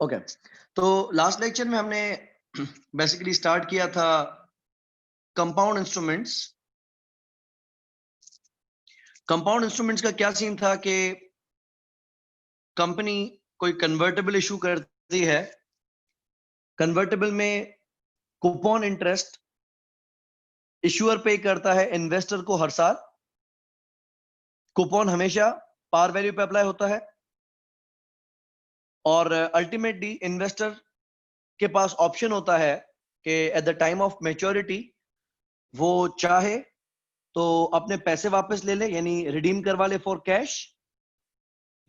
Okay, तो last lecture में हमने बेसिकली स्टार्ट किया था कंपाउंड इंस्ट्रूमेंट्स। कंपाउंड इंस्ट्रूमेंट्स का क्या सीन था कि कंपनी कोई कन्वर्टेबल इशू करती है, कन्वर्टेबल में कूपन इंटरेस्ट इशूअर पे करता है इन्वेस्टर को हर साल। कूपन हमेशा पार वैल्यू पे अप्लाई होता है और अल्टीमेटली इन्वेस्टर के पास ऑप्शन होता है कि at the time of maturity वो चाहे तो अपने पैसे वापस ले ले, यानी रिडीम करवा ले फॉर कैश,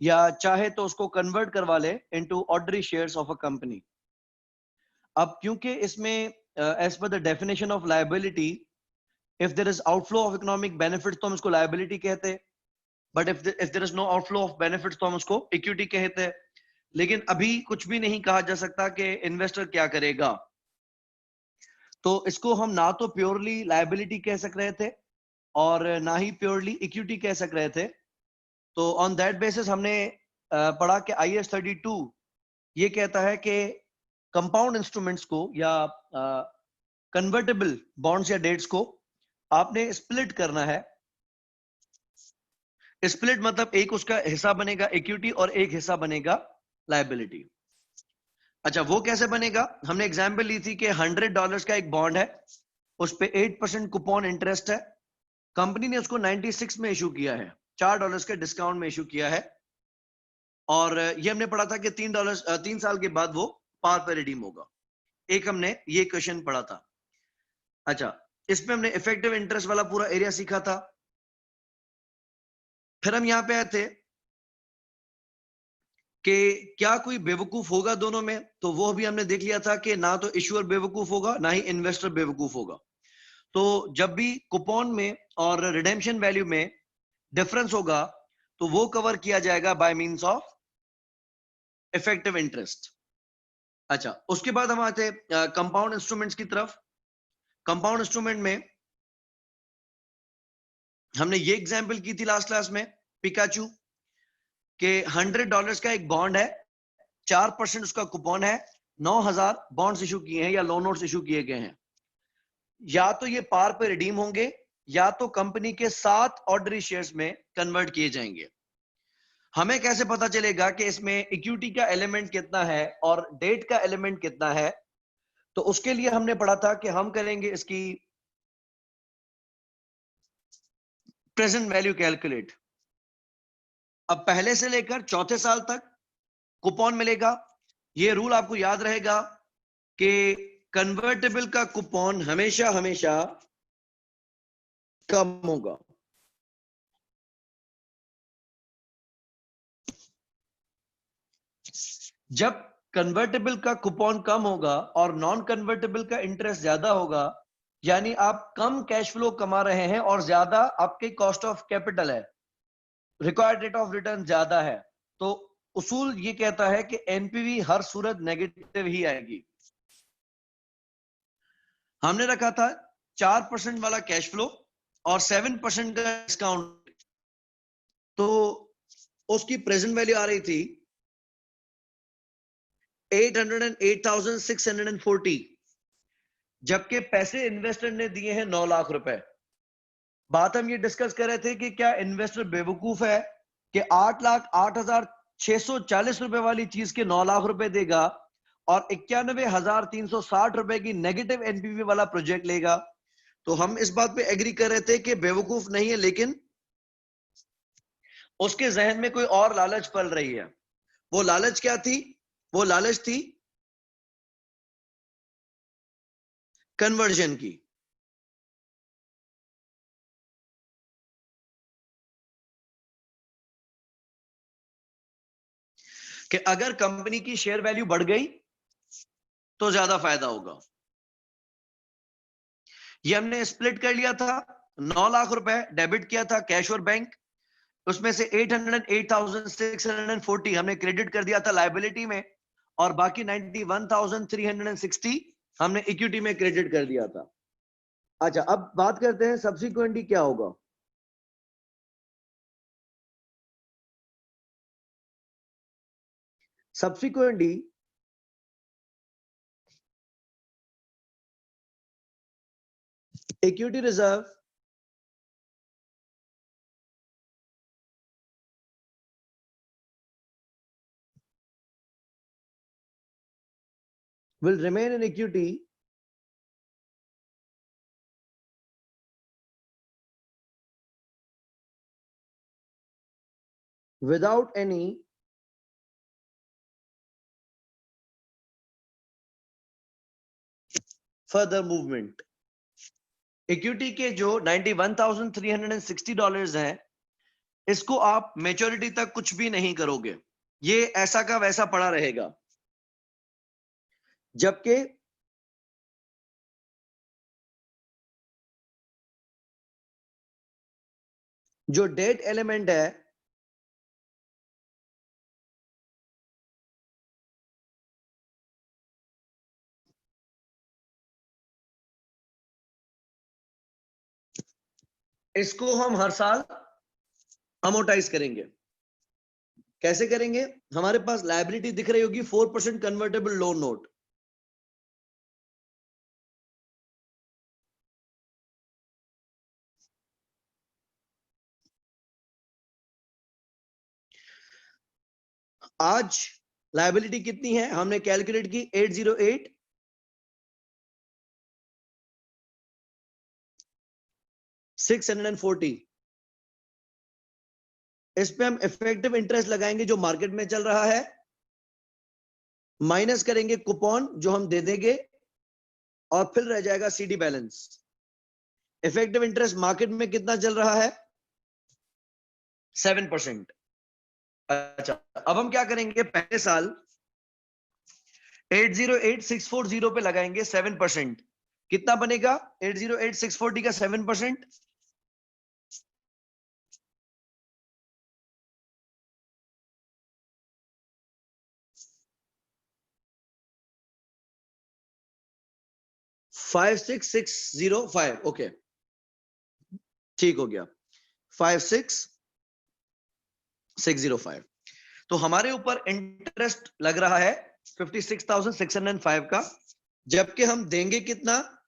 या चाहे तो उसको कन्वर्ट करवा ले into ordinary shares of a company. अब क्योंकि इसमें as per the definition of liability, if there is outflow of economic benefit तो हम उसको लायबिलिटी कहते हैं, but if there is no outflow of benefits तो हम उसको इक्विटी कहते हैं। लेकिन अभी कुछ भी नहीं कहा जा सकता कि इन्वेस्टर क्या करेगा, तो इसको हम ना तो प्योरली लायबिलिटी कह सक रहे थे और ना ही प्योरली इक्विटी कह सक रहे थे। तो ऑन दैट बेसिस हमने पढ़ा कि IAS 32 ये कहता है कि कंपाउंड इंस्ट्रूमेंट्स को या कन्वर्टेबल बॉन्ड्स या डेट्स को आपने स्प्लिट करना है। स्प्लिट मतलब एक उसका हिस्सा बनेगा इक्विटी और एक हिस्सा बनेगा लायबिलिटी। अच्छा, वो कैसे बनेगा? हमने एग्जांपल ली थी कि $100 का एक बॉन्ड है, उस पे 8% कूपन इंटरेस्ट है। कंपनी ने उसको 96 में इशू किया है, $4 के डिस्काउंट में इशू किया है, और ये हमने पढ़ा था कि $3 3 साल के बाद वो पार पे रिडीम होगा। एक हमने ये क्वेश्चन पढ़ा था। अच्छा, इसमें हमने इफेक्टिव इंटरेस्ट वाला पूरा एरिया सीखा था। फिर हम यहां पे आए थे कि क्या कोई बेवकूफ होगा दोनों में, तो वो भी हमने देख लिया था कि ना तो इश्यूअर बेवकूफ होगा ना ही इन्वेस्टर बेवकूफ होगा। तो जब भी कूपन में और रिडेम्पशन वैल्यू में डिफरेंस होगा तो वो कवर किया जाएगा by means of effective interest. अच्छा, उसके बाद हम आते कंपाउंड इंस्ट्रूमेंट्स की तरफ। कंपाउंड इंस्ट्रूमेंट में हमने ये एग्जांपल की थी लास्ट क्लास में, पिकाचू के $100 का एक बॉन्ड है, 4% उसका कूपन है, 9,000 बॉन्ड्स इशू किए हैं या लोन नोट्स इशू किए गए हैं। या तो ये पार पे रिडीम होंगे या तो कंपनी के 7 ऑर्डिनरी शेयर्स में कन्वर्ट किए जाएंगे। हमें कैसे पता चलेगा कि इसमें इक्विटी का एलिमेंट कितना है और डेट का एलिमेंट कितना है? तो उसके लिए हमने पढ़ा था कि हम करेंगे इसकी प्रेजेंट वैल्यू कैलकुलेट। अब पहले से लेकर चौथे साल तक कूपन मिलेगा। ये रूल आपको याद रहेगा कि कन्वर्टेबल का कूपन हमेशा हमेशा कम होगा। जब कन्वर्टेबल का कूपन कम होगा और नॉन कन्वर्टेबल का इंटरेस्ट ज्यादा होगा, यानी आप कम कैश फ्लो कमा रहे हैं और ज्यादा आपके कॉस्ट ऑफ कैपिटल है, रिक्वायर्ड रेट ऑफ रिटर्न ज्यादा है, तो उसूल ये कहता है कि एनपीवी हर सूरत नेगेटिव ही आएगी। हमने रखा था 4% वाला कैश फ्लो और 7% का डिस्काउंट, तो उसकी प्रेजेंट वैल्यू आ रही थी 808,640, जबकि पैसे इन्वेस्टर ने दिए हैं 9 लाख रुपए। बात हम ये डिस्कस कर रहे थे कि क्या इन्वेस्टर बेवकूफ है कि 8,08,640 रुपए वाली चीज के 9 लाख रुपए देगा और 91,360 रुपए की नेगेटिव एनपीवी वाला प्रोजेक्ट लेगा? तो हम इस बात पे एग्री कर रहे थे कि बेवकूफ नहीं है, लेकिन उसके जहन में कोई और लालच पल रही है। वो लालच क्या थी? वो लालच थी कन्वर्जन की। कि अगर कंपनी की शेयर वैल्यू बढ़ गई तो ज्यादा फायदा होगा। ये हमने स्प्लिट कर लिया था, 9 लाख रुपए डेबिट किया था कैश और बैंक, उसमें से 808,640 हमने क्रेडिट कर दिया था लायबिलिटी में और बाकी 91,360 हमने इक्विटी में क्रेडिट कर दिया था। अच्छा, अब बात करते हैं सब्सिक्वेंटली क्या होगा। Subsequently equity reserve will remain in equity without any further movement. Equity के जो $91,360 हैं, इसको आप मैच्योरिटी तक कुछ भी नहीं करोगे, ये ऐसा का वैसा पड़ा रहेगा। जबकि जो डेट एलिमेंट है इसको हम हर साल अमोर्टाइज करेंगे। कैसे करेंगे? हमारे पास लायबिलिटी दिख रही होगी 4% कन्वर्टेबल लोन नोट। आज लायबिलिटी कितनी है हमने कैलकुलेट की 808 640। इस पे हम इफेक्टिव इंटरेस्ट लगाएंगे जो मार्केट में चल रहा है, माइनस करेंगे कूपन जो हम दे देंगे, और फिर रह जाएगा CD balance. Effective interest market में कितना चल रहा है? 7%। अच्छा, अब हम क्या करेंगे? पहले साल 808640 पे लगाएंगे 7%। कितना बनेगा 808640 का 7%? 56605। ओके, ठीक हो गया, 56605। तो हमारे ऊपर इंटरेस्ट लग रहा है 56,605 का, जबकि हम देंगे कितना?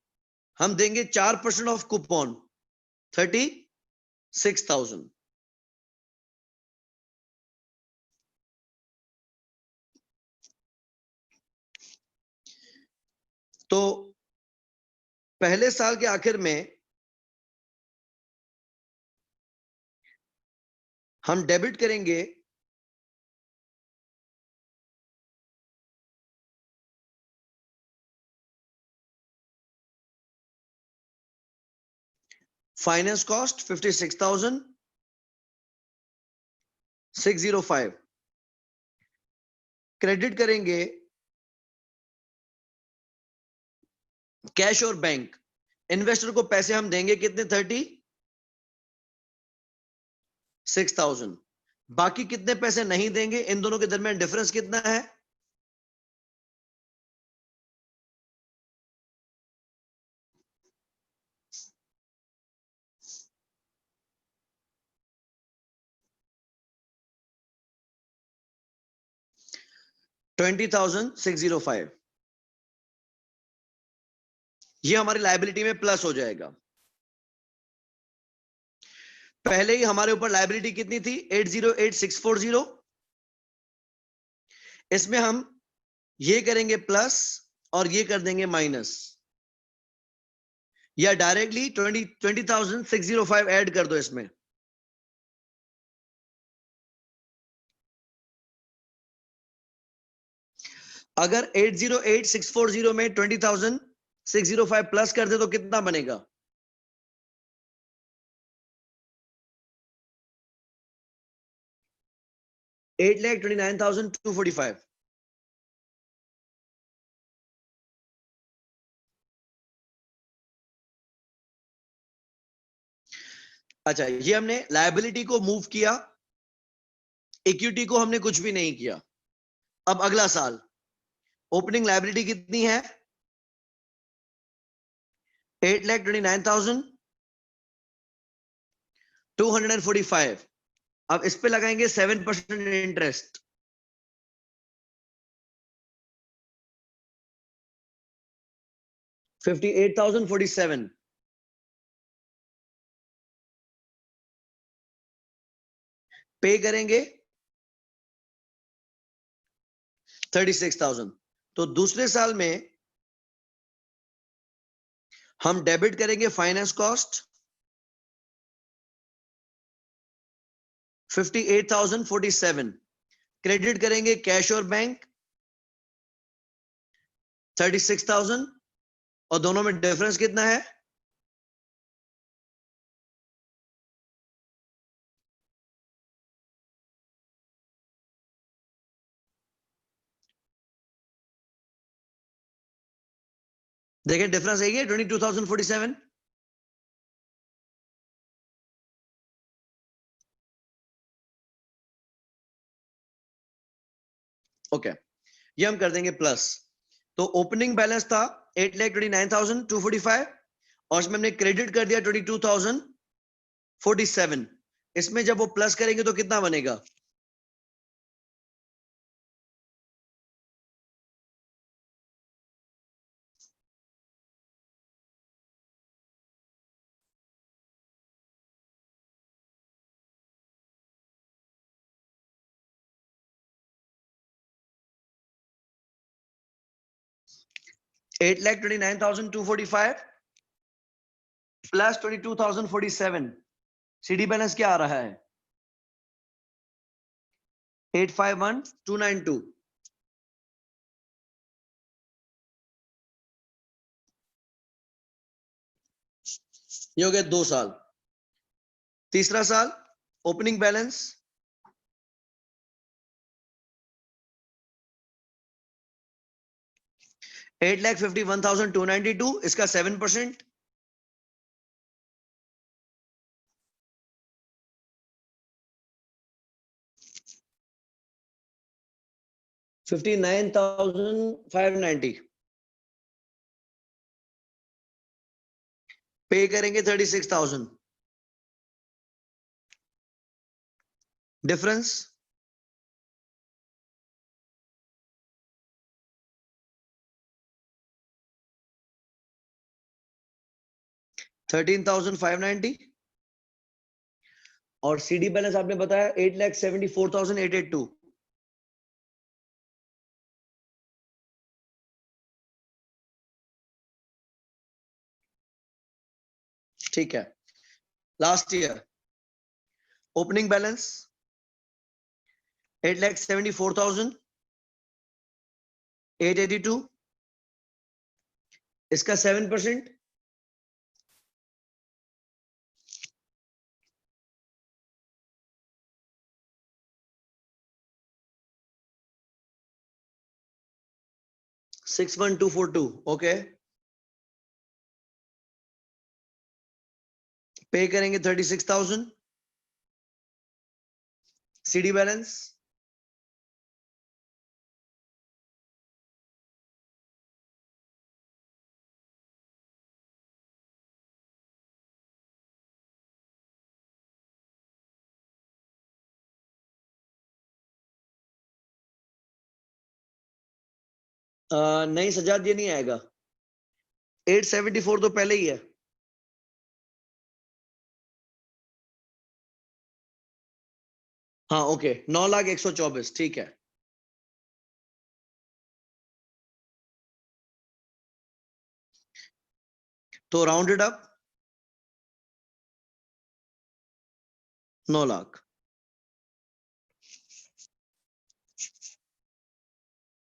हम देंगे 4% ऑफ कूपन 36,000। तो पहले साल के आखिर में हम डेबिट करेंगे फाइनेंस कॉस्ट 56,605, क्रेडिट करेंगे कैश और बैंक। इन्वेस्टर को पैसे हम देंगे कितने? 36,000। बाकी कितने पैसे नहीं देंगे? इन दोनों के दरमियान डिफरेंस कितना है? 20,605। ये हमारी लायबिलिटी में प्लस हो जाएगा। पहले ही हमारे ऊपर लायबिलिटी कितनी थी? 808640। इसमें हम ये करेंगे प्लस और ये कर देंगे माइनस, या डायरेक्टली 20,605 ऐड कर दो इसमें। अगर 808640 में 20,605 प्लस कर दे तो कितना बनेगा? 8,29,245। अच्छा, ये हमने लायबिलिटी को मूव किया, इक्विटी को हमने कुछ भी नहीं किया। अब अगला साल ओपनिंग लायबिलिटी कितनी है? 8,29,245। अब इस पे लगाएंगे 7% इंटरेस्ट, 58,047। पे करेंगे 36,000। तो दूसरे साल में हम डेबिट करेंगे फाइनेंस कॉस्ट 58,047, क्रेडिट करेंगे कैश और बैंक 36,000, और दोनों में डिफरेंस कितना है? देखिए डिफरेंस है ये 22,047। ओके, ये हम कर देंगे प्लस। तो ओपनिंग बैलेंस था 8,29,245 और इसमें हमने क्रेडिट कर दिया 22,047। इसमें जब वो प्लस करेंगे तो कितना बनेगा? $8,29,245 प्लस 22,047, सीडी बैलेंस क्या आ रहा है? 851,292। ये हो गया 2 साल। तीसरा साल ओपनिंग बैलेंस 8,51,292, इसका 7%। 59,590, पे करेंगे 36,000, डिफरेंस 13,590, और सीडी बैलेंस आपने बताया 8,74,882। ठीक है, लास्ट ईयर ओपनिंग बैलेंस 8,74,882, इसका 7%। 61,242। ओके, पे करेंगे 36,000, सीडी बैलेंस 29,000 ये नहीं आएगा, 874 तो पहले ही है। हाँ ओके, 9,124, ठीक है। तो राउंडेड अप 9 लाख।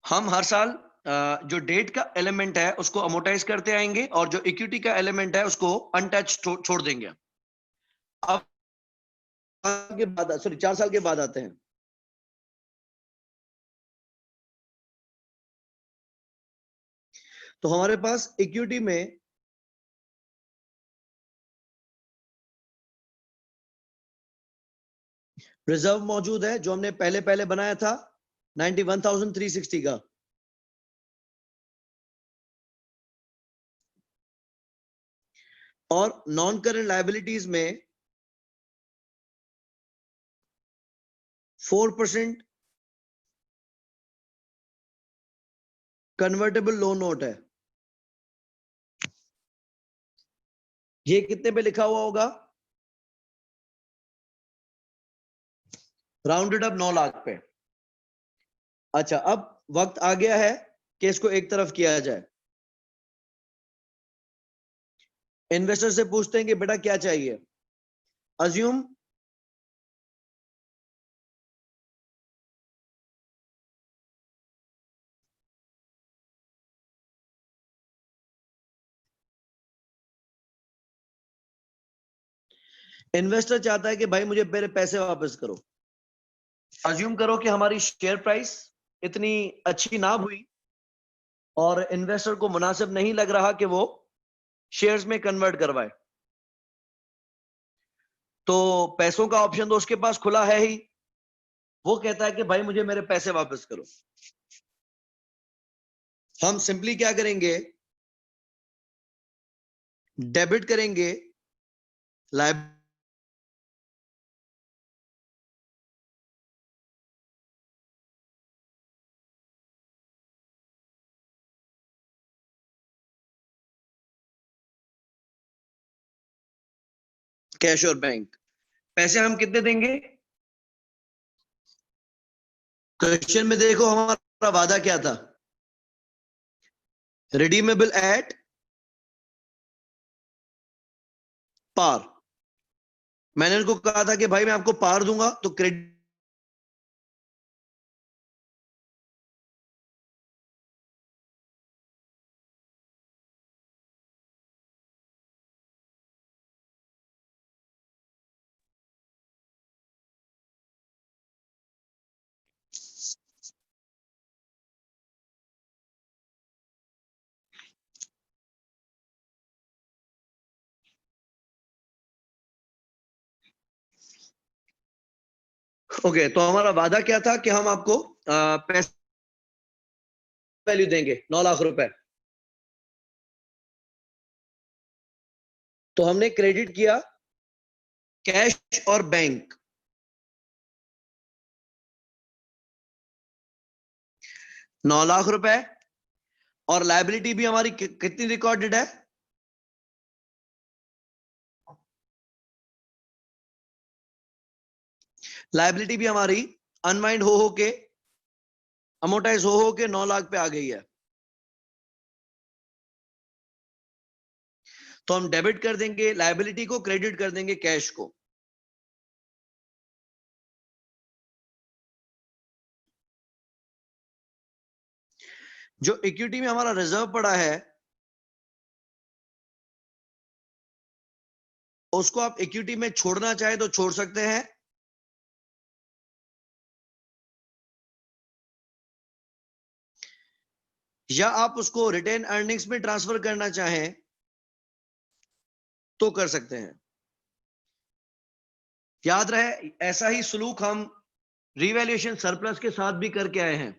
हम हर साल जो डेट का एलिमेंट है उसको अमोटाइज करते आएंगे और जो इक्विटी का एलिमेंट है उसको अनटच छोड़ देंगे। अब के बाद, सॉरी 4 साल के बाद आते हैं। तो हमारे पास इक्विटी में रिजर्व मौजूद है जो हमने पहले पहले बनाया था 91,360 का। और नॉन करेंट लायबिलिटीज में 4% कन्वर्टेबल लोन नोट है। ये कितने पे लिखा हुआ होगा? राउंडेड अप 9 लाख पे। अच्छा, अब वक्त आ गया है कि इसको एक तरफ किया जाए। इन्वेस्टर से पूछते हैं कि बेटा क्या चाहिए। अज्यूम इन्वेस्टर चाहता है कि भाई मुझे मेरे पैसे वापस करो। अज्यूम करो कि हमारी शेयर प्राइस इतनी अच्छी ना हुई और इन्वेस्टर को मुनासिब नहीं लग रहा कि वो शेयर्स में कन्वर्ट करवाए। तो पैसों का ऑप्शन तो उसके पास खुला है ही। वो कहता है कि भाई मुझे मेरे पैसे वापस करो। हम सिंपली क्या करेंगे, डेबिट करेंगे लाइब कैश और बैंक। पैसे हम कितने देंगे? क्वेश्चन में देखो हमारा वादा क्या था, रिडीमेबल एट पार। मैंने उनको कहा था कि भाई मैं आपको पार दूंगा तो क्रेडिट। ओके, तो हमारा वादा क्या था कि हम आपको पैसे वैल्यू देंगे 9 लाख रुपए। तो हमने क्रेडिट किया कैश और बैंक। 9 लाख रुपए। और लायबिलिटी भी हमारी कितनी रिकॉर्डेड है? लायबिलिटी भी हमारी अनवाइंड हो के, अमोटाइज हो के 9 लाख पे आ गई है। तो हम डेबिट कर देंगे लायबिलिटी को, क्रेडिट कर देंगे कैश को। जो इक्विटी में हमारा रिजर्व पड़ा है उसको आप इक्विटी में छोड़ना चाहे तो छोड़ सकते हैं, या आप उसको रिटेन अर्निंग्स में ट्रांसफर करना चाहें तो कर सकते हैं। याद रहे ऐसा ही सलूक हम रिवैल्यूएशन सरप्लस के साथ भी करके आए हैं।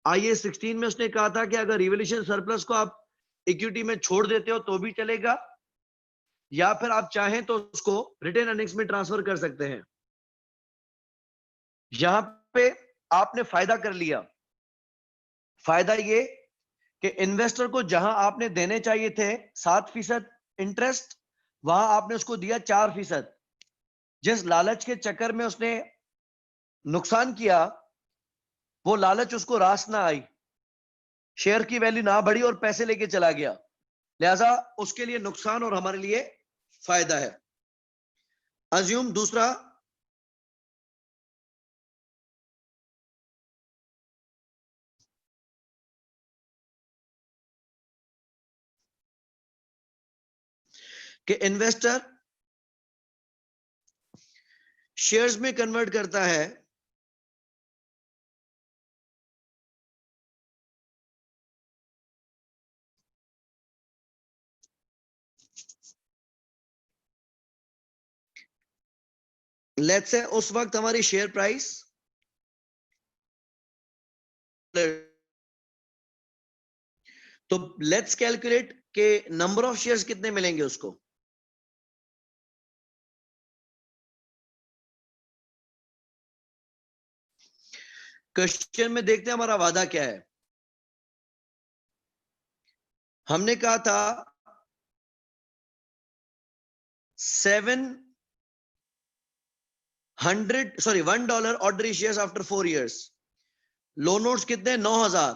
आईए 16 में उसने कहा था कि अगर रिवैल्यूएशन सरप्लस को आप इक्विटी में छोड़ देते हो तो भी चलेगा, या फिर आप चाहें तो उसको रिटेन अर्निंग्स में ट्रांसफर कर सकते हैं। यहां पे आपने फायदा कर लिया। फायदा ये कि इन्वेस्टर को जहां आपने देने चाहिए थे 7% इंटरेस्ट, वहां आपने उसको दिया 4%। जिस लालच के चक्कर में उसने नुकसान किया, वो लालच उसको रास ना आई, शेयर की वैल्यू ना बढ़ी और पैसे लेके चला गया। लिहाजा उसके लिए नुकसान और हमारे लिए फायदा है। अज्यूम दूसरा, कि इन्वेस्टर शेयर्स में कन्वर्ट करता है लेट्स से उस वक्त हमारी शेयर प्राइस, तो लेट्स कैलकुलेट के नंबर ऑफ शेयर्स कितने मिलेंगे उसको। क्वेश्चन में देखते हैं हमारा वादा क्या है। हमने कहा था 7 $1 ordinary shares after 4 years। Loan notes कितने? 9,000।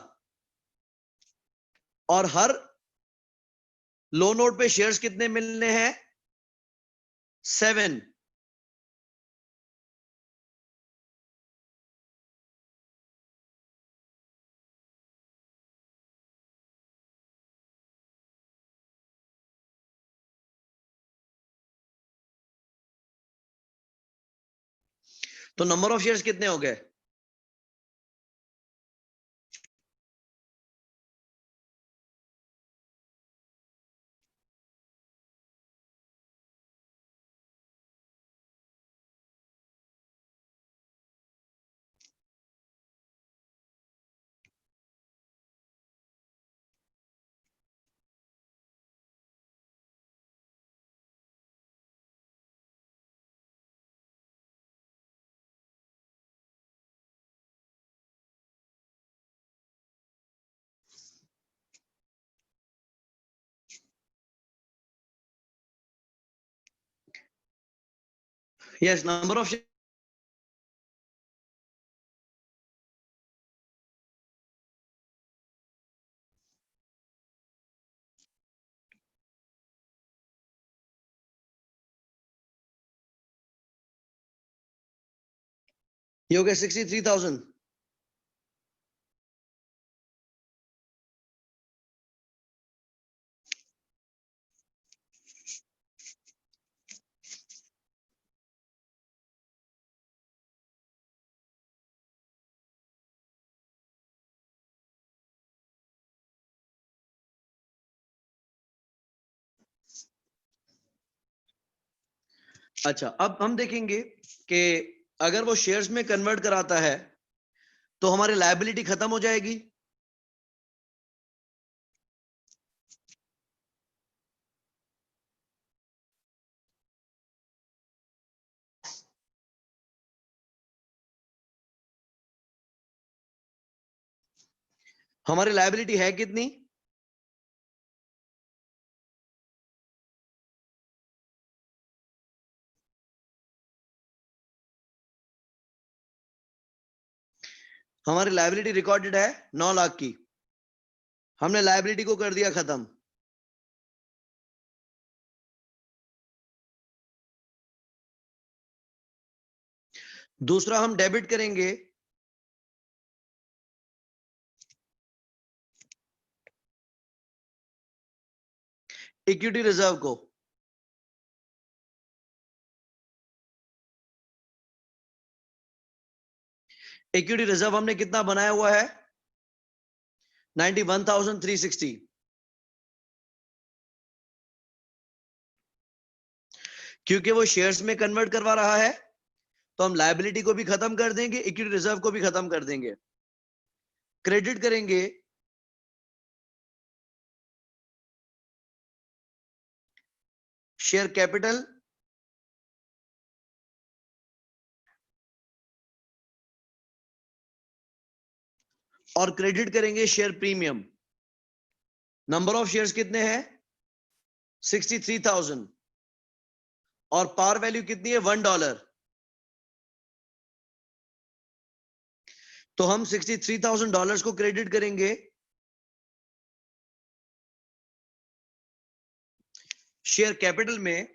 और हर लोन नोट पे शेयर्स कितने मिलने हैं? 7। तो नंबर ऑफ शेयर्स कितने हो गए? यस, नंबर ऑफ ये हो गया 63,000। अच्छा, अब हम देखेंगे कि अगर वो शेयर्स में कन्वर्ट कराता है तो हमारी लायबिलिटी खत्म हो जाएगी। हमारी लायबिलिटी है कितनी? हमारी लायबिलिटी रिकॉर्डेड है 9 लाख की। हमने लायबिलिटी को कर दिया खत्म। दूसरा हम डेबिट करेंगे इक्विटी रिजर्व को। इक्विटी रिजर्व हमने कितना बनाया हुआ है? 91,360। क्योंकि वो शेयर्स में कन्वर्ट करवा रहा है तो हम लायबिलिटी को भी खत्म कर देंगे, इक्विटी रिजर्व को भी खत्म कर देंगे। क्रेडिट करेंगे शेयर कैपिटल और क्रेडिट करेंगे share premium. Number of shares कितने हैं? 63,000। और पार वैल्यू कितनी है? $1। तो हम $63,000 को क्रेडिट करेंगे शेयर कैपिटल में।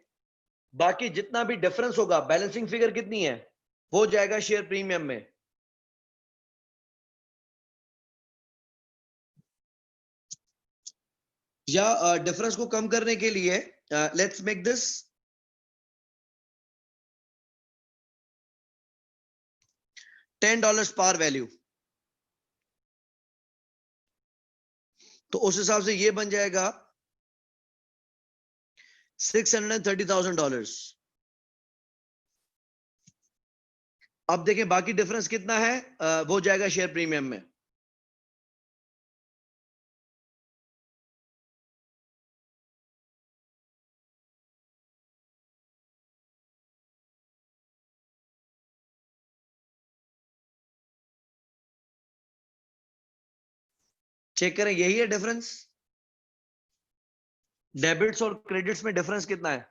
बाकी जितना भी डिफरेंस होगा, बैलेंसिंग फिगर कितनी है, वो जाएगा शेयर प्रीमियम में। या डिफरेंस को कम करने के लिए let's make this $10 par value. तो उस हिसाब से ये बन जाएगा $630,000। अब देखें बाकी डिफरेंस कितना है, वो जाएगा शेयर प्रीमियम में। चेक करें, यही है डिफरेंस। डेबिट्स और क्रेडिट्स में डिफरेंस कितना है?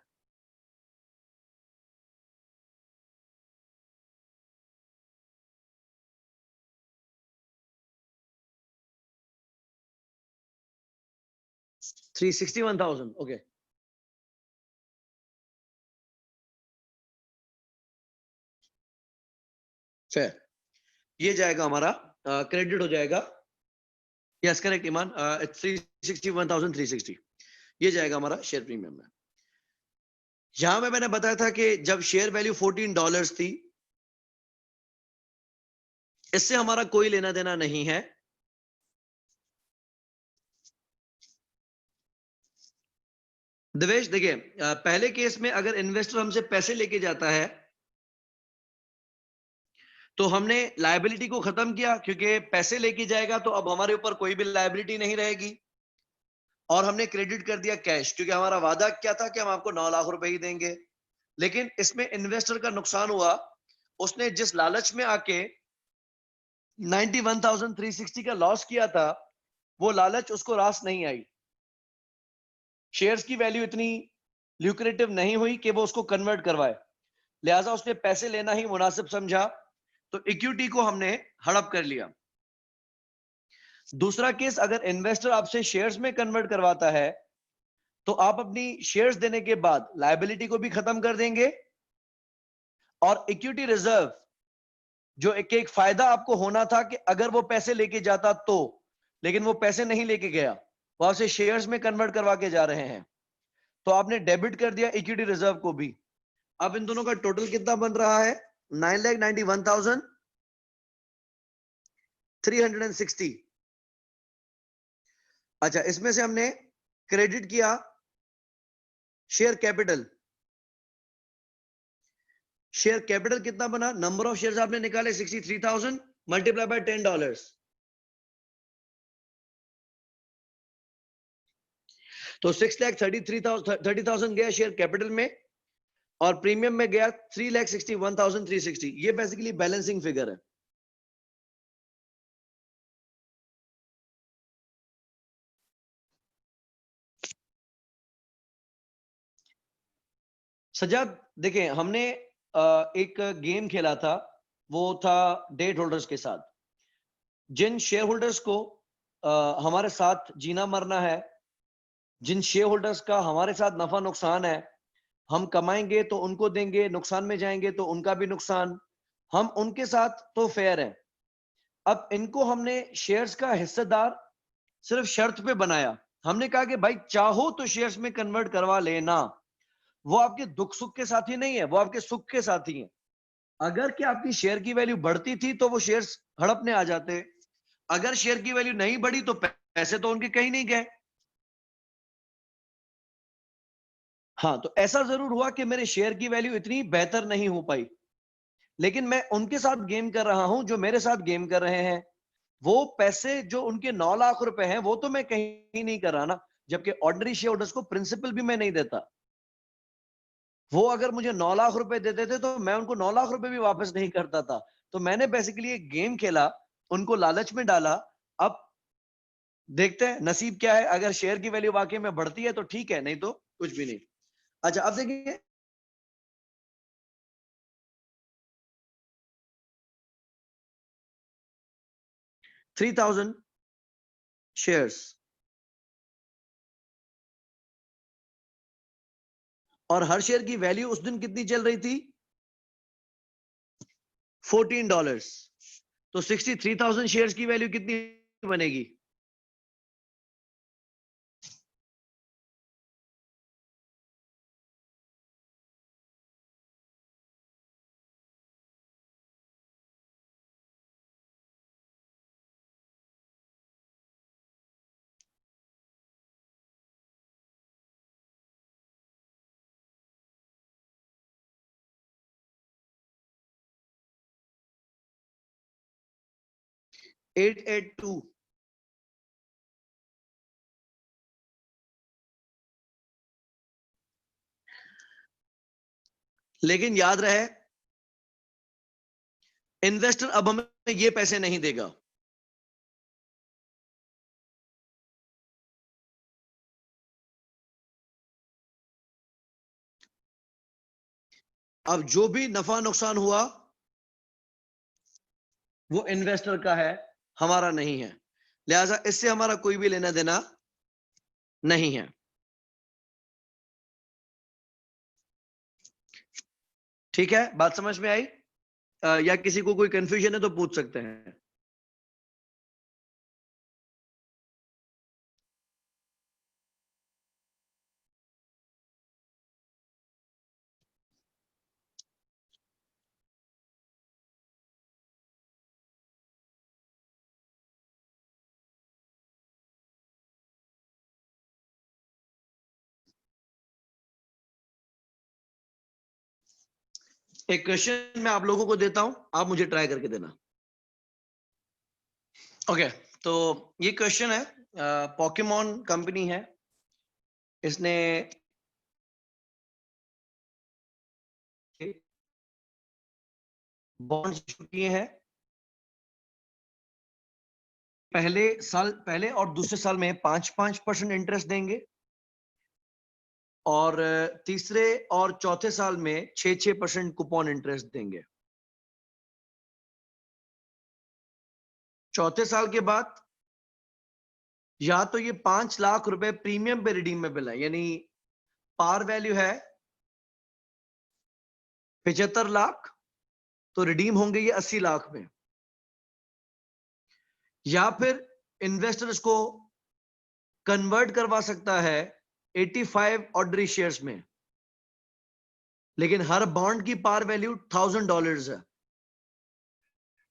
361,000 ओके। फेयर, ये जाएगा हमारा क्रेडिट हो जाएगा। यस करेक्ट ईमान, 361,360 ये जाएगा हमारा शेयर प्रीमियम में। यहां में मैंने बताया था कि जब शेयर वैल्यू $14 थी, इससे हमारा कोई लेना देना नहीं है। दिवेश देखिए, पहले केस में अगर इन्वेस्टर हमसे पैसे लेके जाता है तो हमने लायबिलिटी को खत्म किया, क्योंकि पैसे लेके जाएगा तो अब हमारे ऊपर कोई भी लायबिलिटी नहीं रहेगी, और हमने क्रेडिट कर दिया कैश, क्योंकि हमारा वादा क्या था कि हम आपको 9 लाख रुपए ही देंगे। लेकिन इसमें इन्वेस्टर का नुकसान हुआ, उसने जिस लालच में आके 91,360 का लॉस किया था, वो लालच उसको रास नहीं आई। शेयर्स की वैल्यू इतनी ल्यूक्रेटिव नहीं हुई कि वो उसको कन्वर्ट करवाए, लिहाजा उसने पैसे लेना ही मुनासिब समझा, तो इक्विटी को हमने हड़प कर लिया। दूसरा केस, अगर इन्वेस्टर आपसे शेयर्स में कन्वर्ट करवाता है तो आप अपनी शेयर्स देने के बाद लायबिलिटी को भी खत्म कर देंगे, और इक्विटी रिजर्व जो एक फायदा आपको होना था कि अगर वो पैसे लेके जाता तो, लेकिन वो पैसे नहीं लेके गया, वो आपसे शेयर्स में कन्वर्ट करवा के जा रहे हैं, तो आपने डेबिट कर दिया इक्विटी रिजर्व को भी। अब इन दोनों का टोटल कितना बन रहा है? 9,91,360। अच्छा, इसमें से हमने क्रेडिट किया शेयर कैपिटल। शेयर कैपिटल कितना बना? नंबर ऑफ शेयर्स आपने निकाले 63,000 मल्टीप्लाई बाय $10, तो 6,33,000 गया शेयर कैपिटल में, और प्रीमियम में गया 3,61,360। ये बेसिकली बैलेंसिंग फिगर है। सजाद देखिए, हमने एक गेम खेला था, वो था डेट होल्डर्स के साथ। जिन शेयर होल्डर्स को हमारे साथ जीना मरना है, जिन शेयर होल्डर्स का हमारे साथ नफा नुकसान है, हम कमाएंगे तो उनको देंगे, नुकसान में जाएंगे तो उनका भी नुकसान, हम उनके साथ तो फेयर है। अब इनको हमने शेयर्स का हिस्सेदार सिर्फ शर्त पे बनाया। हमने कहा कि भाई चाहो तो शेयर्स में कन्वर्ट करवा लेना, वो आपके दुख सुख के साथी नहीं है, वो आपके सुख के साथी है। अगर कि आपकी शेयर की वैल्यू बढ़ती थी तो वो शेयर्स हड़पने आ जाते, अगर शेयर की वैल्यू नहीं बढ़ी तो पैसे तो उनके कहीं नहीं गए। हाँ, तो ऐसा जरूर हुआ कि मेरे शेयर की वैल्यू इतनी बेहतर नहीं हो पाई, लेकिन मैं उनके साथ गेम कर रहा हूं जो मेरे साथ गेम कर रहे हैं। वो पैसे जो उनके 9 लाख रुपए हैं वो तो मैं कहीं नहीं कर रहा ना, जबकि ऑर्डिनरी शेयर होल्डर्स को प्रिंसिपल भी मैं नहीं देता। वो अगर मुझे 9 लाख रुपए देते थे तो मैं उनको 9 लाख रुपए भी वापस नहीं करता था। तो मैंने बेसिकली एक गेम खेला, उनको लालच में डाला। अब देखते हैं नसीब क्या है, अगर शेयर की वैल्यू वाकई में बढ़ती है तो ठीक है, नहीं तो कुछ भी नहीं। अच्छा, अब देखिए 3,000 शेयर्स, और हर शेयर की वैल्यू उस दिन कितनी चल रही थी? $14। तो 63,000 शेयर्स की वैल्यू कितनी बनेगी? $882। लेकिन याद रहे, इन्वेस्टर अब हमें ये पैसे नहीं देगा। अब जो भी नफा नुकसान हुआ वो इन्वेस्टर का है, हमारा नहीं है, लिहाजा इससे हमारा कोई भी लेना देना नहीं है। ठीक है, बात समझ में आई? या किसी को कोई कंफ्यूजन है तो पूछ सकते हैं। एक क्वेश्चन मैं आप लोगों को देता हूं, आप मुझे ट्राई करके देना। ओके, तो ये क्वेश्चन है, पोकेमॉन कंपनी है, इसने बॉन्ड्स इशू किए हैं। पहले और दूसरे साल में 5-5% इंटरेस्ट देंगे, और तीसरे और चौथे साल में 6-6% कूपन इंटरेस्ट देंगे। चौथे साल के बाद या तो ये 5 लाख रुपए प्रीमियम पे रिडीमेबल है, यानी पार वैल्यू है 75 लाख, तो रिडीम होंगे ये 80 लाख में। या फिर इन्वेस्टर इसको कन्वर्ट करवा सकता है 85 ऑर्डनरी शेयर्स में, लेकिन हर बॉन्ड की पार वैल्यू $1000 है।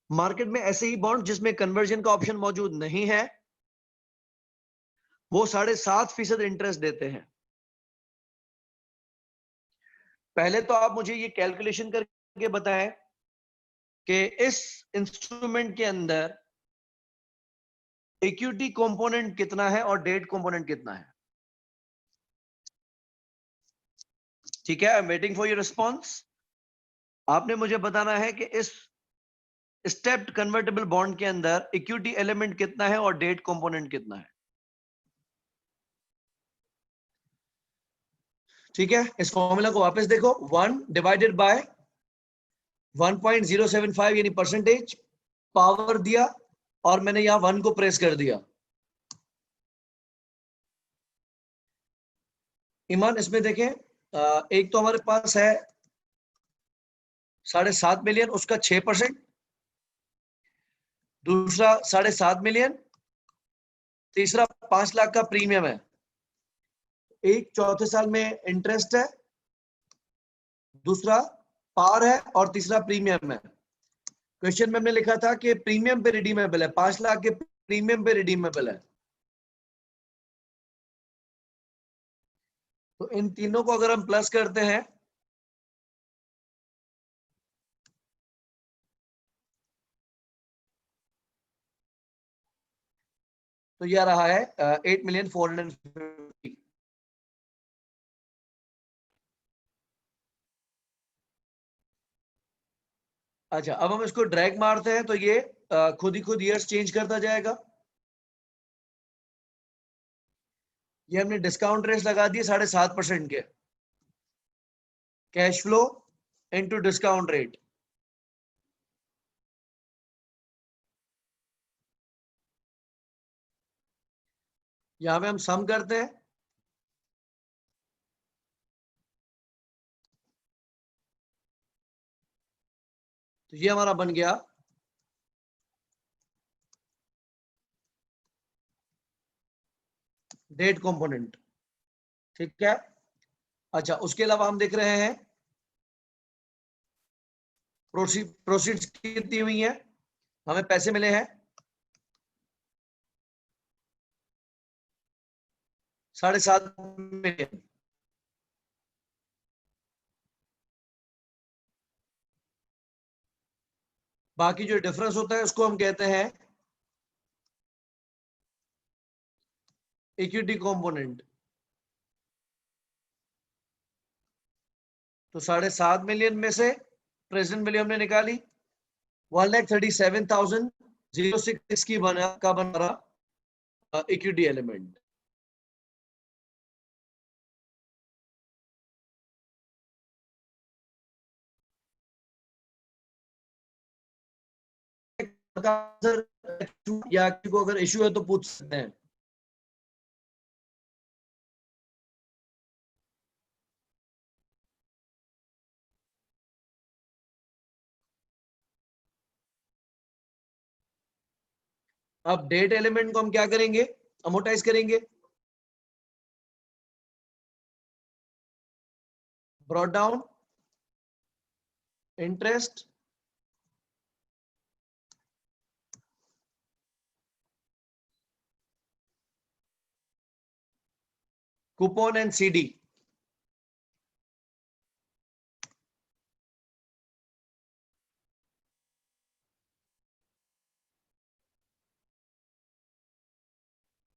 मार्केट में ऐसे ही बॉन्ड जिसमें कन्वर्जन का ऑप्शन मौजूद नहीं है, वो 7.5% इंटरेस्ट देते हैं। पहले तो आप मुझे ये कैलकुलेशन करके बताएं कि इस इंस्ट्रूमेंट के अंदर इक्विटी कंपोनेंट कितना है और डेट कंपोनेंट कितना है। ठीक है, I am waiting for your response. आपने मुझे बताना है कि इस स्टेप्ड कन्वर्टेबल बॉन्ड के अंदर इक्विटी एलिमेंट कितना है और डेट कंपोनेंट कितना है। ठीक है, इस फॉर्मूला को वापस देखो, 1 डिवाइडेड बाय 1.075 यानी परसेंटेज, पावर दिया और मैंने यहां 1 को प्रेस कर दिया। ईमान, इसमें देखें, एक तो हमारे पास है 7.5 मिलियन, उसका 6%, दूसरा 7.5 मिलियन, तीसरा 5 लाख का प्रीमियम है, एक चौथे साल में इंटरेस्ट है, दूसरा पार है और तीसरा प्रीमियम है। क्वेश्चन में हमने लिखा था कि प्रीमियम पे रिडीमेबल है, 5 लाख के प्रीमियम पे रिडीमेबल है। तो इन तीनों को अगर हम प्लस करते हैं तो यह रहा है 8,450,000। अच्छा, अब हम इसको ड्रैग मारते हैं तो ये खुद ही खुद ईयर्स चेंज करता जाएगा। ये हमने डिस्काउंट रेट लगा दिए 7.5% के, cash flow into discount rate. यहां पे हम सम करते हैं, तो ये हमारा बन गया डेट कंपोनेंट। ठीक है, अच्छा, उसके अलावा हम देख रहे हैं प्रोसीड्स कितनी हुई है, हमें पैसे मिले हैं 7.5 मिलियन। बाकी जो डिफरेंस होता है उसको हम कहते हैं इक्विटी कंपोनेंट। तो 7.5 मिलियन में से प्रेजेंट वैल्यू हमने निकाली 1,37,006 की बना का बन रहा इक्विटी एलिमेंट। या को अगर इश्यू है तो पूछ सकते हैं। अब डेट एलिमेंट को हम क्या करेंगे, अमोर्टाइज करेंगे। Brought down interest coupon and CD.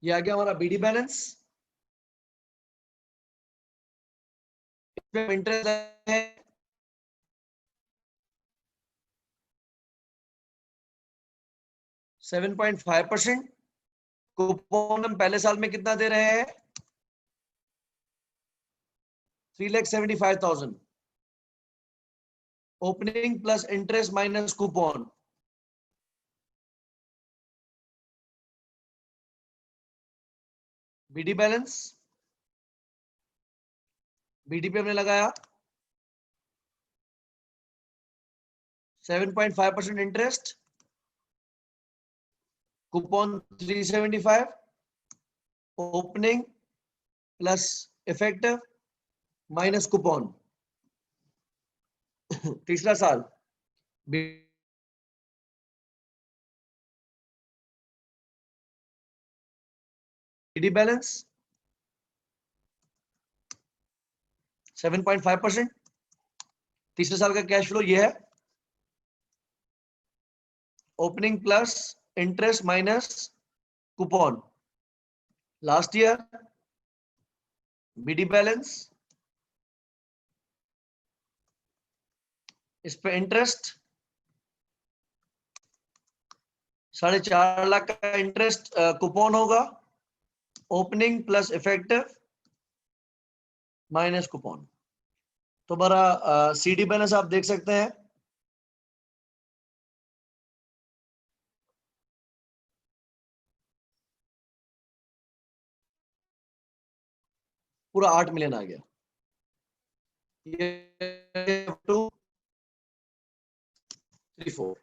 ये आ गया हमारा बीडी बैलेंस। इसमें इंटरेस्ट है 7.5%। कूपन हम पहले साल में कितना दे रहे हैं, 3,75,000। Opening plus interest minus coupon, BD balance. BD पे हमने लगाया 7.5% interest, coupon 375, opening plus effective minus coupon. तीसरा साल बीडी बैलेंस 7.5%। तीसरे साल का कैश फ्लो ये है, opening plus interest minus coupon. Last year BD balance, इस पे इंटरेस्ट 4.5 लाख का इंटरेस्ट कूपन होगा, opening plus effective minus coupon. तो हमारा सीडी बैलेंस आप देख सकते हैं, पूरा 8 मिलियन आ गया। ये 2 3 4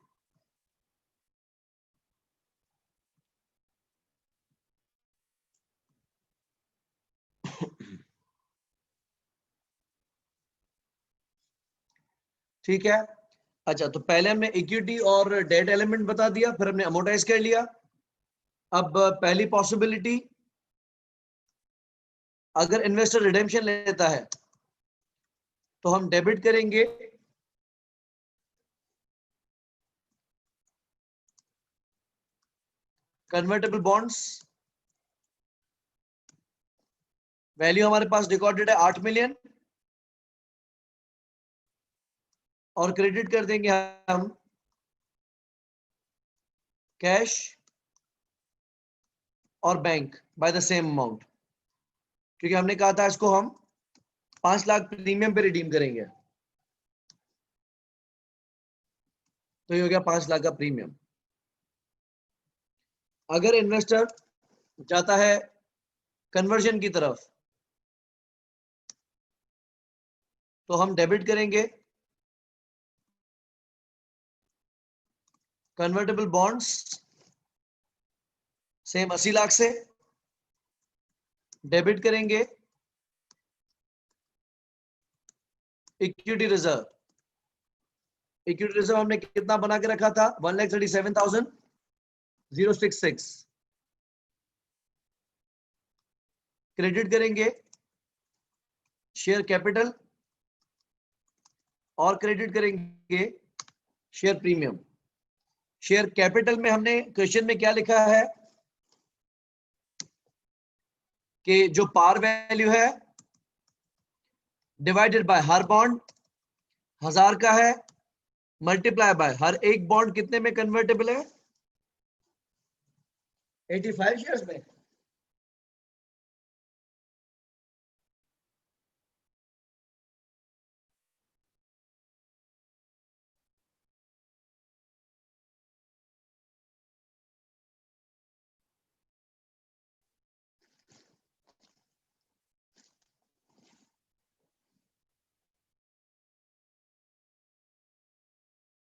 ठीक है। अच्छा, तो पहले हमने इक्विटी और डेट एलिमेंट बता दिया, फिर हमने अमोर्टाइज कर लिया। अब पहली पॉसिबिलिटी, अगर इन्वेस्टर रिडेम्पशन लेता है तो हम डेबिट करेंगे कन्वर्टेबल बॉन्ड्स। वैल्यू हमारे पास रिकॉर्डेड है 8 मिलियन, और क्रेडिट कर देंगे हम कैश और bank by the same amount, क्योंकि हमने कहा था इसको हम 5 लाख प्रीमियम पे रिडीम करेंगे। तो ये हो गया 5 लाख का प्रीमियम। अगर इन्वेस्टर जाता है कन्वर्जन की तरफ तो हम डेबिट करेंगे कन्वर्टेबल बॉन्ड्स सेम 80 लाख से, डेबिट करेंगे इक्विटी रिजर्व। इक्विटी रिजर्व हमने कितना बना के रखा था, 1,37,066। क्रेडिट करेंगे शेयर कैपिटल और क्रेडिट करेंगे शेयर प्रीमियम। शेयर कैपिटल में हमने क्वेश्चन में क्या लिखा है कि जो पार वैल्यू है डिवाइडेड बाय हर बॉन्ड 1000 का है, मल्टीप्लाई बाय हर एक बॉन्ड कितने में कन्वर्टेबल है, 85 शेयर्स में।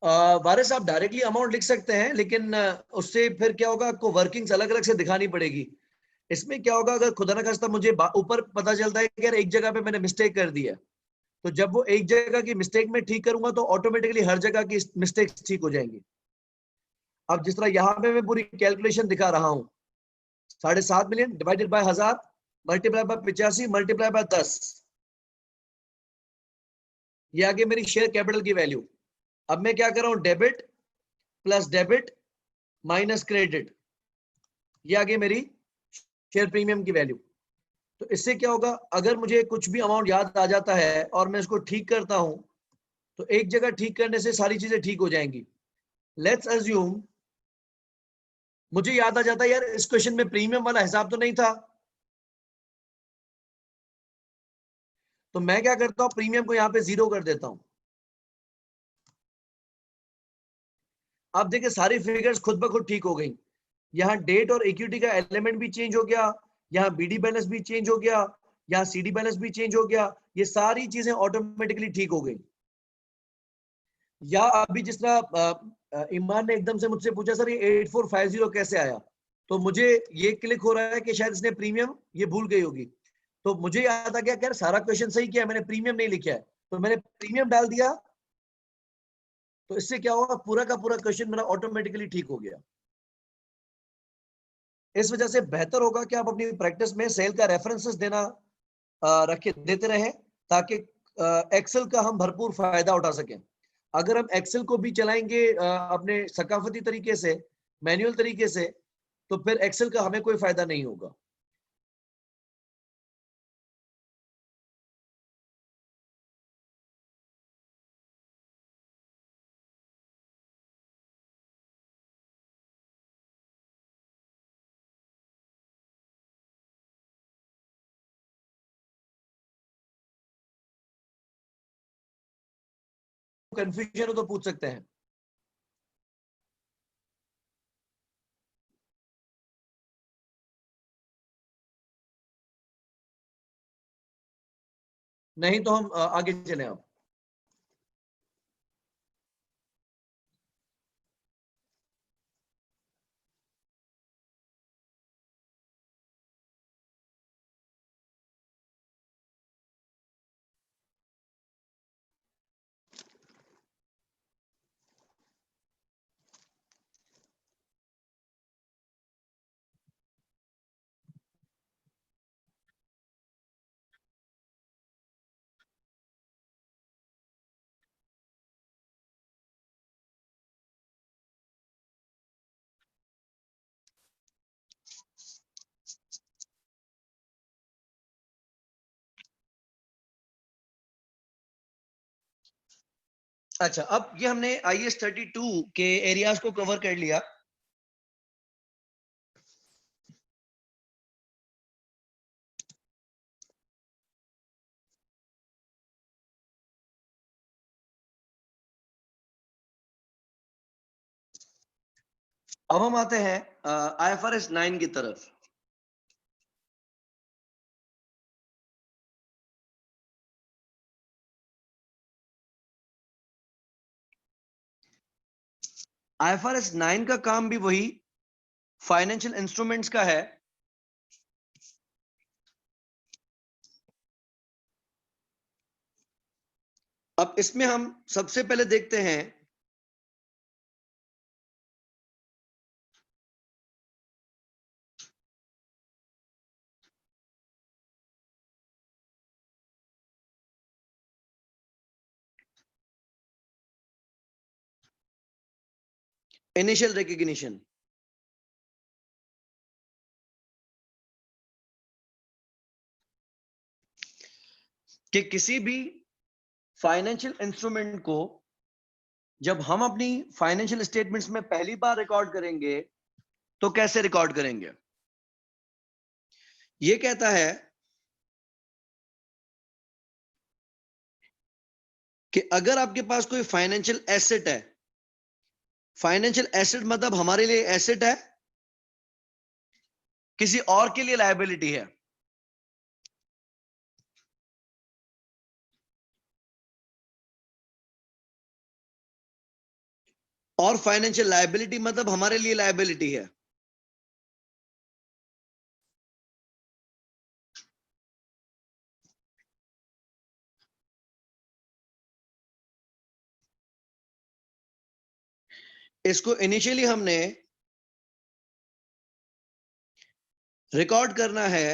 वारिस आप डायरेक्टली अमाउंट लिख सकते हैं, लेकिन उससे फिर क्या होगा, आपको वर्किंग्स अलग अलग से दिखानी पड़ेगी। इसमें क्या होगा, अगर खुदा ना खास्ता मुझे ऊपर पता चलता है कि यार एक जगह पे मैंने मिस्टेक कर दी है, तो जब वो एक जगह की मिस्टेक में ठीक करूंगा तो ऑटोमेटिकली हर जगह की मिस्टेक्स ठीक हो जाएंगी। अब जिस तरह यहाँ पे मैं पूरी कैलकुलेशन दिखा रहा हूँ, 7.5 million divided by 1000 multiply by 85 multiply by 10, ये आगे मेरी शेयर कैपिटल की वैल्यू। अब मैं क्या कर रहा हूँ, debit plus debit minus credit, ये आगे मेरी शेयर प्रीमियम की वैल्यू। तो इससे क्या होगा, अगर मुझे कुछ भी अमाउंट याद आ जाता है और मैं इसको ठीक करता हूं, तो एक जगह ठीक करने से सारी चीजें ठीक हो जाएंगी। लेट्स अज्यूम मुझे याद आ जाता है यार इस क्वेश्चन में प्रीमियम वाला हिसाब तो नहीं था, तो मैं क्या करता हूं, प्रीमियम को यहां पे 0 कर देता हूं। अब देखिए सारी फिगर्स खुद ब खुद ठीक हो गई। यहाँ डेट और इक्विटी का एलिमेंट भी चेंज हो गया, यहाँ बीडी बैलेंस भी चेंज हो गया, यहाँ सीडी बैलेंस भी चेंज हो गया, ये सारी चीजें ऑटोमेटिकली ठीक हो गई। या अभी जिस तरह ईमान ने एकदम से मुझसे पूछा सर ये 8450 कैसे आया, तो मुझे ये क्लिक हो रहा है कि शायद इसने प्रीमियम ये भूल गई होगी। तो मुझे याद आ गया कि यार सारा क्वेश्चन सही किया है, मैंने प्रीमियम नहीं लिखा है, तो मैंने प्रीमियम डाल दिया। तो इससे क्या होगा, पूरा का पूरा क्वेश्चन मेरा ऑटोमेटिकली ठीक हो गया। इस वजह से बेहतर होगा कि आप अपनी प्रैक्टिस में सेल का रेफरेंसेस देना रखे देते रहें, ताकि एक्सेल का हम भरपूर फायदा उठा सकें। अगर हम एक्सेल को भी चलाएंगे अपने सकाफती तरीके से, मैनुअल तरीके से, तो फिर एक्सेल का हमें कोई फायदा नहीं होगा। कंफ्यूजन हो तो पूछ सकते हैं। नहीं तो हम आगे चले आप। अच्छा, अब ये हमने IAS 32 के एरियाज को कवर कर लिया। अब हम आते हैं IFRS 9 की तरफ। IFRS 9 का काम भी वही फाइनेंशियल इंस्ट्रूमेंट्स का है। अब इसमें हम सबसे पहले देखते हैं इनिशियल रिकग्निशन। कि किसी भी फाइनेंशियल इंस्ट्रूमेंट को जब हम अपनी फाइनेंशियल स्टेटमेंट्स में पहली बार रिकॉर्ड करेंगे, तो कैसे रिकॉर्ड करेंगे। ये कहता है कि अगर आपके पास कोई फाइनेंशियल एसेट है, फाइनेंशियल एसेट मतलब हमारे लिए एसेट है, किसी और के लिए लायबिलिटी है। और फाइनेंशियल लायबिलिटी मतलब हमारे लिए लायबिलिटी है। इसको इनिशियली हमने रिकॉर्ड करना है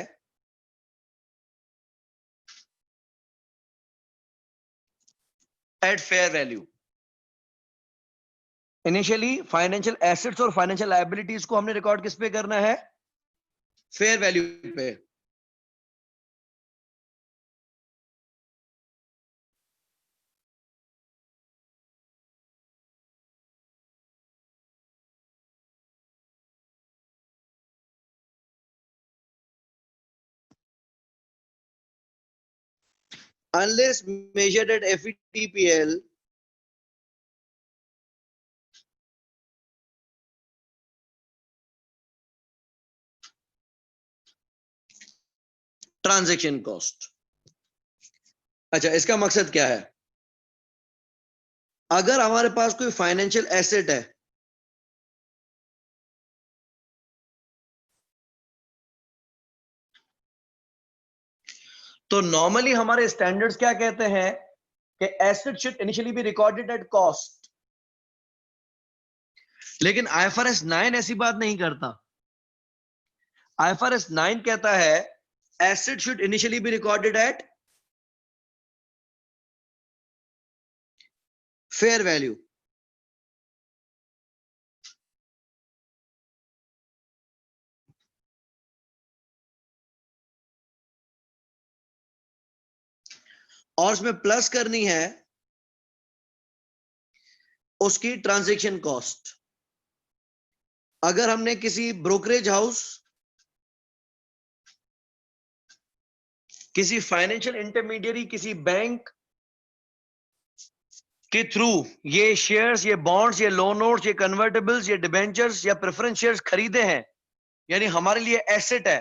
at fair value. Initially financial assets और फाइनेंशियल लायबिलिटीज को हमने रिकॉर्ड किस पे करना है? फेयर वैल्यू पे। Unless measured at FVTPL, transaction cost. अच्छा, इसका मकसद क्या है? अगर हमारे पास कोई फाइनेंशियल एसेट है, तो नॉर्मली हमारे स्टैंडर्ड्स क्या कहते हैं कि asset should initially be recorded at cost. लेकिन IFRS 9 ऐसी बात नहीं करता। IFRS 9 कहता है asset should initially be recorded at fair value. और उसमें प्लस करनी है उसकी ट्रांजैक्शन कॉस्ट। अगर हमने किसी ब्रोकरेज हाउस, किसी फाइनेंशियल इंटरमीडियरी, किसी बैंक के थ्रू ये शेयर्स, ये बॉन्ड्स, ये लोन नोट्स, ये कन्वर्टेबल्स, ये डिबेंचर्स या प्रेफरेंस शेयर्स खरीदे हैं, यानी हमारे लिए एसेट है,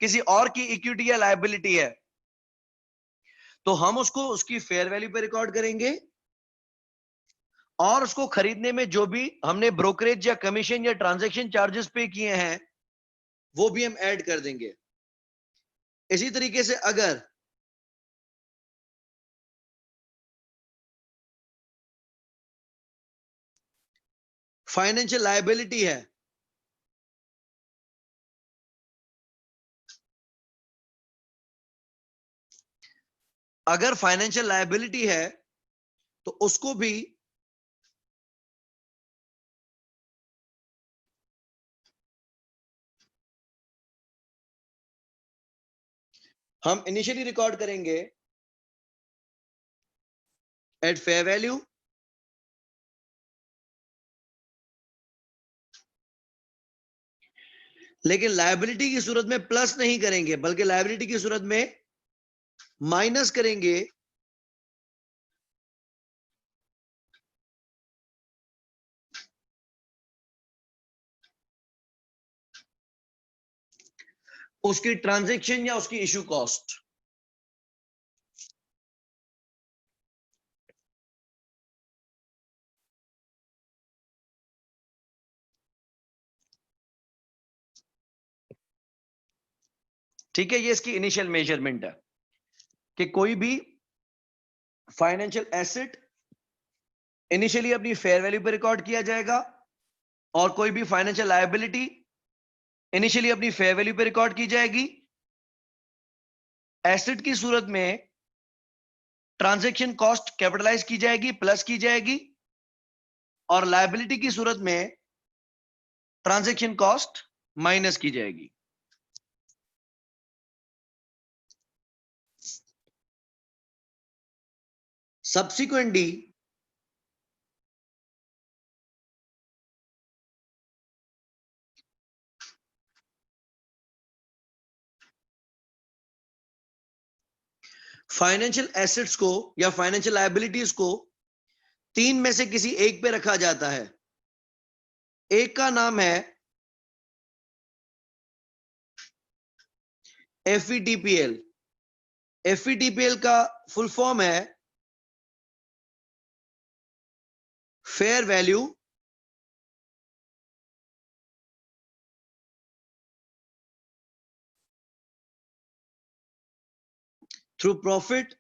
किसी और की इक्विटी या लायबिलिटी है, तो हम उसको उसकी फेयर वैल्यू पे रिकॉर्ड करेंगे और उसको खरीदने में जो भी हमने ब्रोकरेज या कमीशन या ट्रांजैक्शन चार्जेस पे किए हैं वो भी हम ऐड कर देंगे। इसी तरीके से अगर फाइनेंशियल लायबिलिटी है, अगर फाइनेंशियल लायबिलिटी है तो उसको भी हम इनिशियली रिकॉर्ड करेंगे एट फेयर वैल्यू, लेकिन लायबिलिटी की सूरत में प्लस नहीं करेंगे, बल्कि लायबिलिटी की सूरत में माइनस करेंगे उसकी ट्रांजैक्शन या उसकी इशू कॉस्ट। ठीक है, ये इसकी इनिशियल मेजरमेंट है कि कोई भी फाइनेंशियल एसेट इनिशियली अपनी फेयर वैल्यू पे रिकॉर्ड किया जाएगा और कोई भी फाइनेंशियल लायबिलिटी इनिशियली अपनी फेयर वैल्यू पे रिकॉर्ड की जाएगी। एसेट की सूरत में ट्रांजैक्शन कॉस्ट कैपिटलाइज की जाएगी, प्लस की जाएगी, और लायबिलिटी की सूरत में ट्रांजैक्शन कॉस्ट माइनस की जाएगी। सब्सिक्वेंटली फाइनेंशियल एसेट्स को या फाइनेंशियल लायबिलिटीज को तीन में से किसी एक पे रखा जाता है। एक का नाम है FVTPL। FVTPL का फुल फॉर्म है फेयर वैल्यू थ्रू प्रॉफिट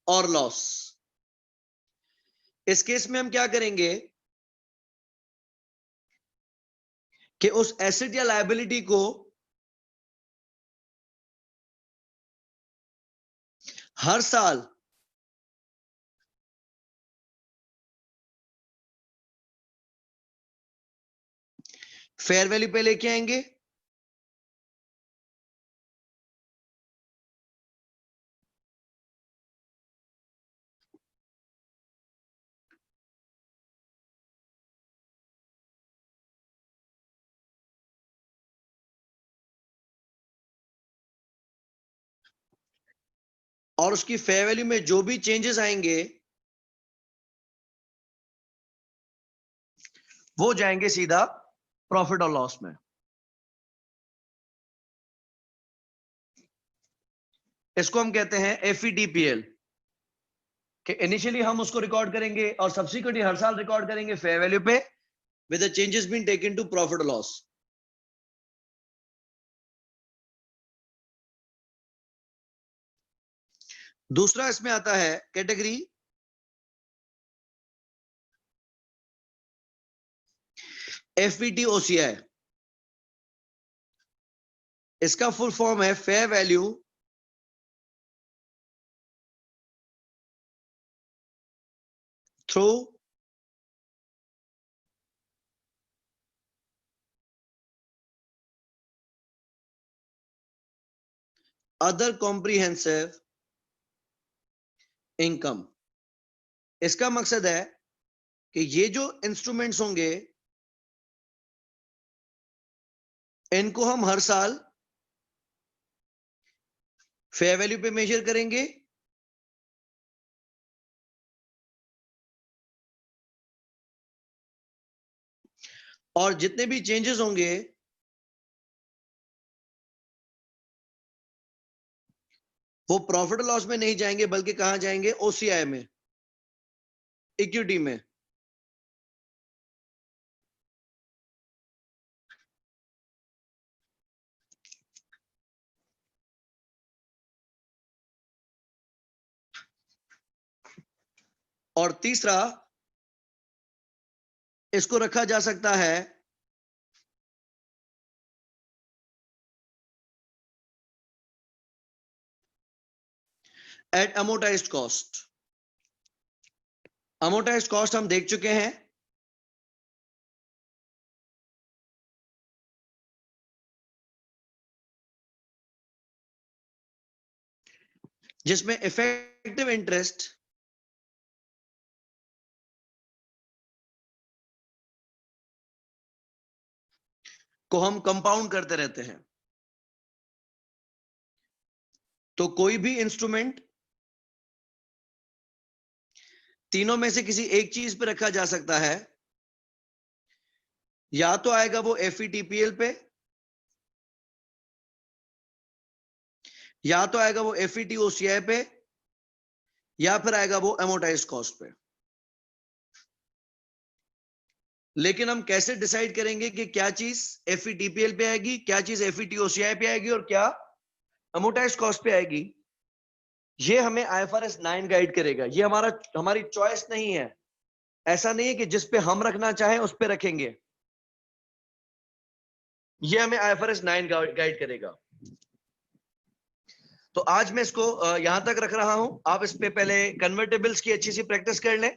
और लॉस। इस केस में हम क्या करेंगे कि उस एसेट या लायबिलिटी को हर साल फेयर वैल्यू पे लेके आएंगे और उसकी फेयर वैल्यू में जो भी चेंजेस आएंगे वो जाएंगे सीधा प्रॉफिट और लॉस में। इसको हम कहते हैं एफईटीपीएल कि इनिशियली हम उसको रिकॉर्ड करेंगे और सब्सिक्वेंटली हर साल रिकॉर्ड करेंगे फेयर वैल्यू पे with the changes been taken to profit और लॉस। दूसरा इसमें आता है कैटेगरी एफईटी ओसीआई। इसका फुल फॉर्म है fair value through other comprehensive income. इसका मकसद है कि ये जो इंस्ट्रूमेंट्स होंगे इनको हम हर साल फेयर वैल्यू पे मेजर करेंगे और जितने भी चेंजेस होंगे वो प्रॉफिट लॉस में नहीं जाएंगे बल्कि कहां जाएंगे ओसीआई में, इक्विटी में। और तीसरा इसको रखा जा सकता है at amortised cost. Amortised cost हम देख चुके हैं जिसमें इफेक्टिव इंटरेस्ट को हम कंपाउंड करते रहते हैं। तो कोई भी इंस्ट्रूमेंट तीनों में से किसी एक चीज पे रखा जा सकता है, या तो आएगा वो एफईटीपीएल पे, या तो आएगा वो एफईटीओसीआई पे, या फिर आएगा वो अमोर्टाइज्ड कॉस्ट पे। लेकिन हम कैसे डिसाइड करेंगे कि क्या चीज एफईटीपीएल पे आएगी, क्या चीज एफईटीओसीआई पे आएगी और क्या अमोर्टाइज्ड कॉस्ट पे आएगी? ये हमें आईएफआरएस 9 गाइड करेगा। ये हमारी चॉइस नहीं है। ऐसा नहीं है कि जिस पे हम रखना चाहें उस पे रखेंगे। ये हमें आईएफआरएस 9 गाइड करेगा। तो आज मैं इसको यहां तक रख रहा हूं। आप इस पे पहले कन्वर्टेबल्स की अच्छी सी प्रैक्टिस कर लें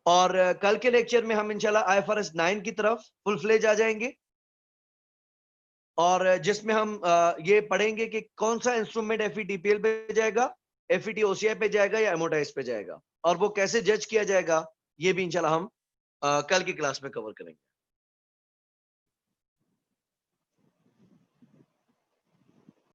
और कल के लेक्चर में हम इंशाल्लाह आईएफआरएस 9 की तरफ फुल फ्लेज आ जाएंगे और जिसमें हम ये पढ़ेंगे कि कौन सा इंस्ट्रूमेंट एफईटीपीएल पे जाएगा, एफईटीओसीआई पे जाएगा या अमोर्टाइज पे जाएगा और वो कैसे जज किया जाएगा, ये भी इंशाल्लाह हम कल की क्लास में कवर करेंगे।